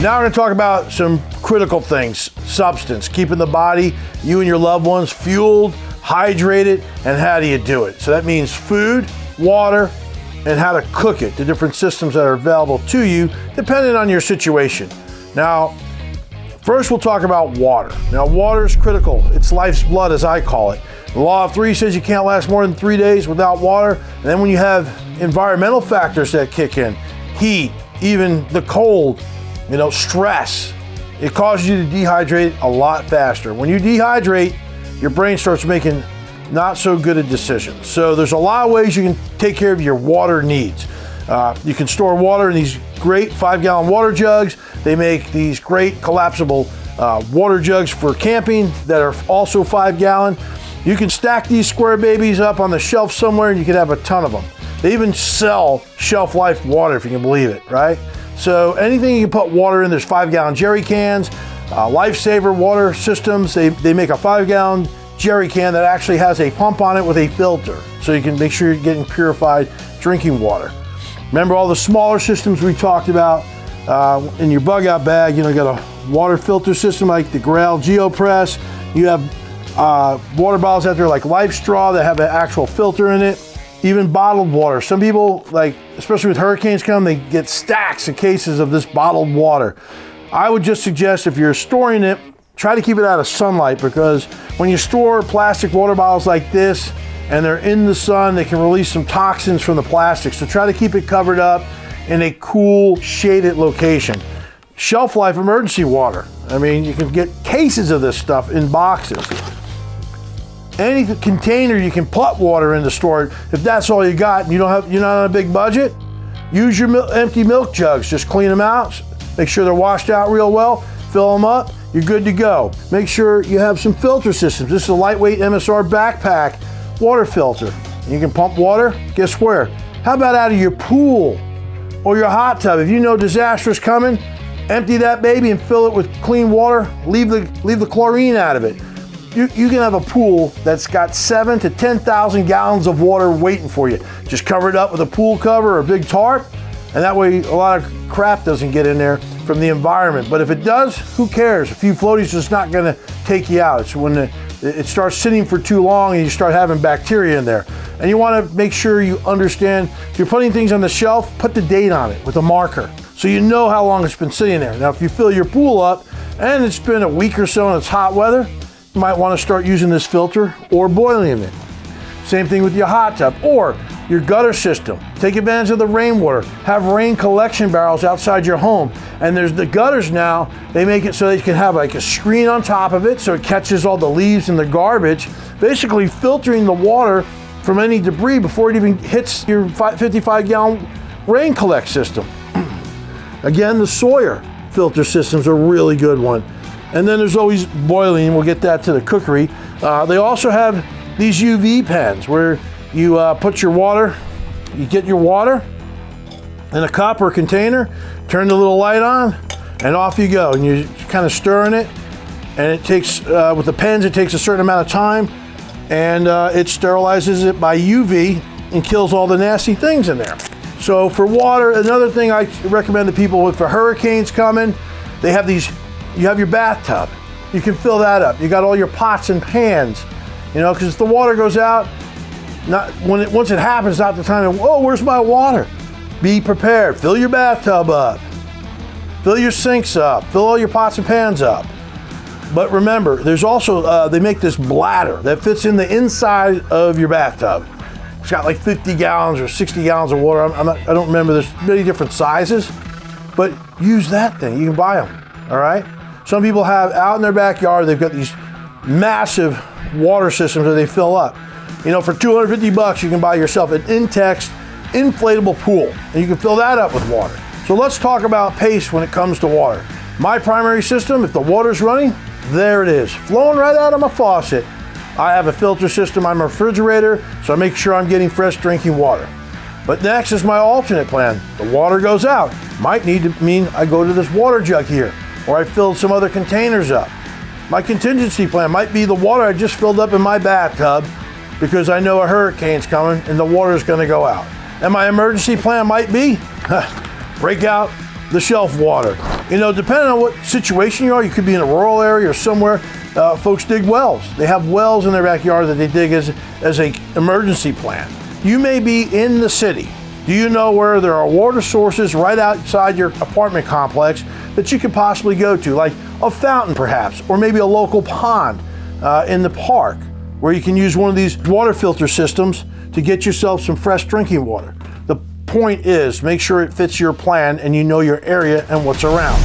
Now we're going to talk about some critical things. Substance, keeping the body, you and your loved ones, fueled, hydrated, and how do you do it? So that means food, water, and how to cook it, the different systems that are available to you, depending on your situation. Now, first we'll talk about water. Now, water is critical. It's life's blood, as I call it. The law of three says you can't last more than 3 days without water. And then when you have environmental factors that kick in, heat, even the cold, stress, it causes you to dehydrate a lot faster. When you dehydrate, your brain starts making not so good a decisions. So there's a lot of ways you can take care of your water needs. You can store water in these great 5-gallon water jugs. They make these great collapsible water jugs for camping that are also 5-gallon. You can stack these square babies up on the shelf somewhere and you can have a ton of them. They even sell shelf life water, if you can believe it, right? So anything you can put water in, there's 5-gallon jerry cans, Lifesaver water systems. They make a 5-gallon jerry can that actually has a pump on it with a filter, so you can make sure you're getting purified drinking water. Remember all the smaller systems we talked about in your bug out bag. You got a water filter system like the Grail GeoPress. You have water bottles out there like Life Straw that have an actual filter in it. Even bottled water. Some people, especially with hurricanes come, they get stacks of cases of this bottled water. I would just suggest if you're storing it, try to keep it out of sunlight, because when you store plastic water bottles like this and they're in the sun, they can release some toxins from the plastic. So try to keep it covered up in a cool, shaded location. Shelf life emergency water. You can get cases of this stuff in boxes. Any container you can put water in to store it. If that's all you got and you're not on a big budget, use your empty milk jugs. Just clean them out, make sure they're washed out real well, fill them up, you're good to go. Make sure you have some filter systems. This is a lightweight MSR backpack water filter. You can pump water, guess where? How about out of your pool or your hot tub? If you know disaster is coming, empty that baby and fill it with clean water, leave the chlorine out of it. You can have a pool that's got 7,000 to 10,000 gallons of water waiting for you. Just cover it up with a pool cover or a big tarp, and that way a lot of crap doesn't get in there from the environment. But if it does, who cares? A few floaties is not going to take you out. It's when it starts sitting for too long and you start having bacteria in there. And you want to make sure you understand, if you're putting things on the shelf, put the date on it with a marker so you know how long it's been sitting there. Now, if you fill your pool up and it's been a week or so and it's hot weather, you might want to start using this filter or boiling it. Same thing with your hot tub or your gutter system. Take advantage of the rainwater. Have rain collection barrels outside your home. And there's the gutters now, they make it so that you can have like a screen on top of it so it catches all the leaves and the garbage, basically filtering the water from any debris before it even hits your 55-gallon rain collect system. Again, the Sawyer filter system's a really good one. And then there's always boiling, we'll get that to the cookery. They also have these UV pens where you put your water, you get your water in a cup or container, turn the little light on, and off you go. And you're kind of stirring it, and it takes, with the pens, it takes a certain amount of time, and it sterilizes it by UV and kills all the nasty things in there. So for water, another thing I recommend to people, if a hurricane's coming, they have these. You have your bathtub, you can fill that up. You got all your pots and pans, because if the water goes out, once it happens, not the time to, oh, where's my water? Be prepared, fill your bathtub up, fill your sinks up, fill all your pots and pans up. But remember, there's also, they make this bladder that fits in the inside of your bathtub. It's got like 50 gallons or 60 gallons of water. I don't remember, there's many different sizes, but use that thing, you can buy them, all right? Some people have out in their backyard, they've got these massive water systems that they fill up. For $250, you can buy yourself an Intex inflatable pool, and you can fill that up with water. So let's talk about pace when it comes to water. My primary system, if the water's running, there it is, flowing right out of my faucet. I have a filter system on my refrigerator, so I make sure I'm getting fresh drinking water. But next is my alternate plan. The water goes out. Might need to mean I go to this water jug here, or I filled some other containers up. My contingency plan might be the water I just filled up in my bathtub because I know a hurricane's coming and the water is going to go out. And my emergency plan might be break out the shelf water. You know, depending on what situation you are, you could be in a rural area or somewhere. Folks dig wells. They have wells in their backyard that they dig as an emergency plan. You may be in the city. Do you know where there are water sources right outside your apartment complex that you could possibly go to, like a fountain perhaps, or maybe a local pond in the park, where you can use one of these water filter systems to get yourself some fresh drinking water? The point is, make sure it fits your plan and you know your area and what's around.